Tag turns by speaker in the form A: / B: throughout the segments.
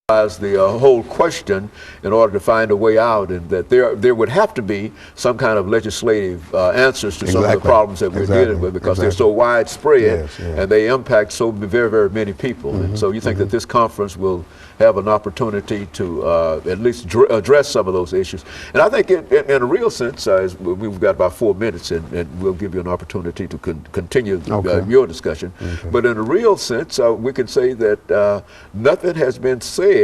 A: the whole question in order to find a way out, and that there would have to be some kind of legislative answers to some of the problems that we're dealing with, because they're so widespread and they impact so very, very many people. And so you think that this conference will have an opportunity to at least address some of those issues. And I think in a real sense, we've got about 4 minutes, and we'll give you an opportunity to continue your discussion. But in a real sense, we can say that nothing has been said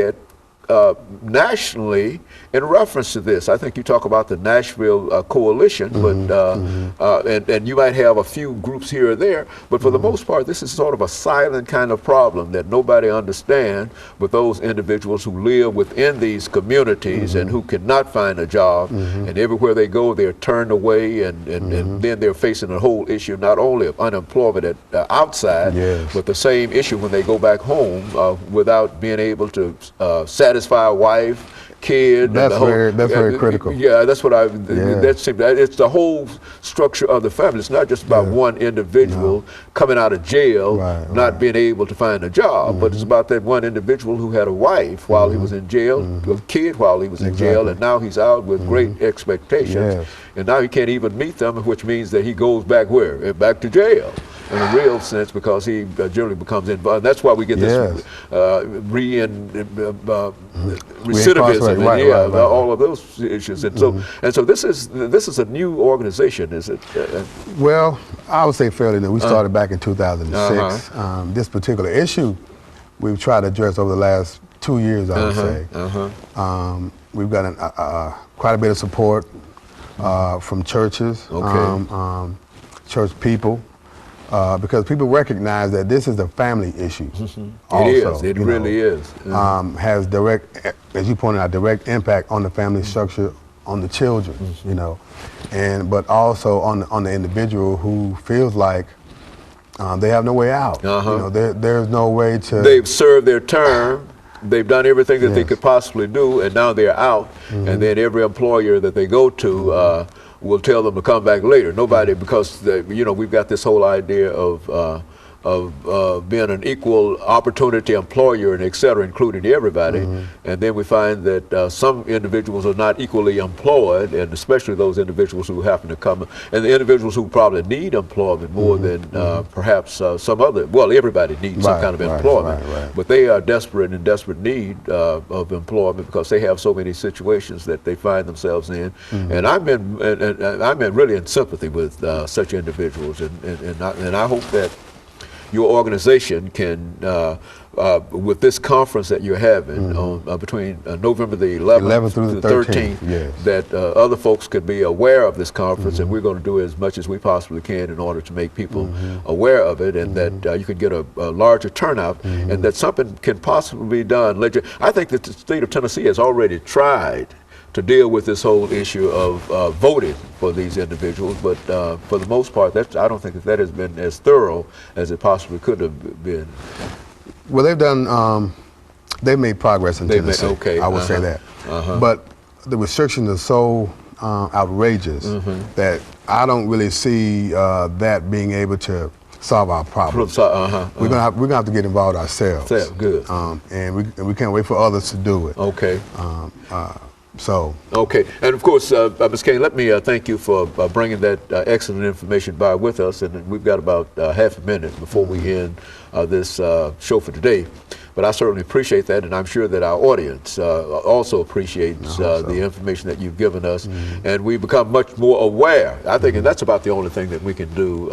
A: nationally in reference to this. I think you talk about the Nashville coalition, but and you might have a few groups here or there, but for the most part, this is sort of a silent kind of problem that nobody understands with those individuals who live within these communities and who cannot find a job, and everywhere they go, they're turned away, and then they're facing a whole issue not only of unemployment at outside, but the same issue when they go back home without being able to satisfy a wife, kid.
B: That's very critical.
A: Yeah, that's what it's the whole structure of the family. It's not just about one individual coming out of jail, not being able to find a job, but it's about that one individual who had a wife while he was in jail, a kid while he was in jail, and now he's out with great expectations, and now he can't even meet them, which means that he goes back where? Back to jail. In a real sense, because he generally becomes involved. That's why we get this recidivism, all of those issues. And so this is a new organization, is it?
B: Well, I would say fairly new. We started back in 2006. This particular issue we've tried to address over the last 2 years, I would say. We've got quite a bit of support from churches, church people. Because people recognize that this is a family issue.
A: It really is.
B: Has direct, as you pointed out, direct impact on the family structure, on the children, you know, but also on the individual who feels like they have no way out. You know, there's no way to.
A: They've served their term. They've done everything that they could possibly do, and now they're out. And then every employer that they go to will tell them to come back later. Nobody, because you know, we've got this whole idea of being an equal opportunity employer and et cetera, including everybody. And then we find that some individuals are not equally employed, and especially those individuals who happen to come, and the individuals who probably need employment more than perhaps some other, well, everybody needs some kind of employment, but they are desperate, in desperate need of employment, because they have so many situations that they find themselves in. And I'm really in sympathy with such individuals, and I hope that your organization can, with this conference that you're having on between November the 11th
B: through the 13th,
A: that other folks could be aware of this conference, and we're going to do as much as we possibly can in order to make people aware of it, and that you can get a larger turnout, and that something can possibly be done. I think that the state of Tennessee has already tried to deal with this whole issue of voting for these individuals, but for the most part, I don't think that has been as thorough as it possibly could have been.
B: Well, they've made progress in Tennessee. I would say that. But the restrictions are so outrageous that I don't really see that being able to solve our problems. We're gonna have to get involved ourselves.
A: Good.
B: And we can't wait for others to do it.
A: Okay, and of course, Ms. Caine, let me thank you for bringing that excellent information by with us, and we've got about half a minute before we end this show for today. But I certainly appreciate that, and I'm sure that our audience also appreciates the information that you've given us, and we become much more aware. I think and that's about the only thing that we can do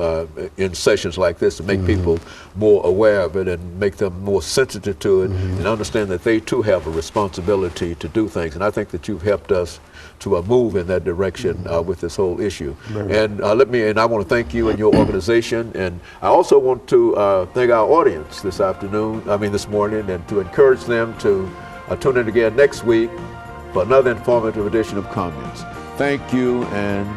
A: in sessions like this, to make people more aware of it and make them more sensitive to it, and understand that they too have a responsibility to do things. And I think that you've helped us to move in that direction with this whole issue. And I want to thank you and your organization, and I also want to thank our audience this morning, and to encourage them to tune in again next week for another informative edition of Comments. Thank you, and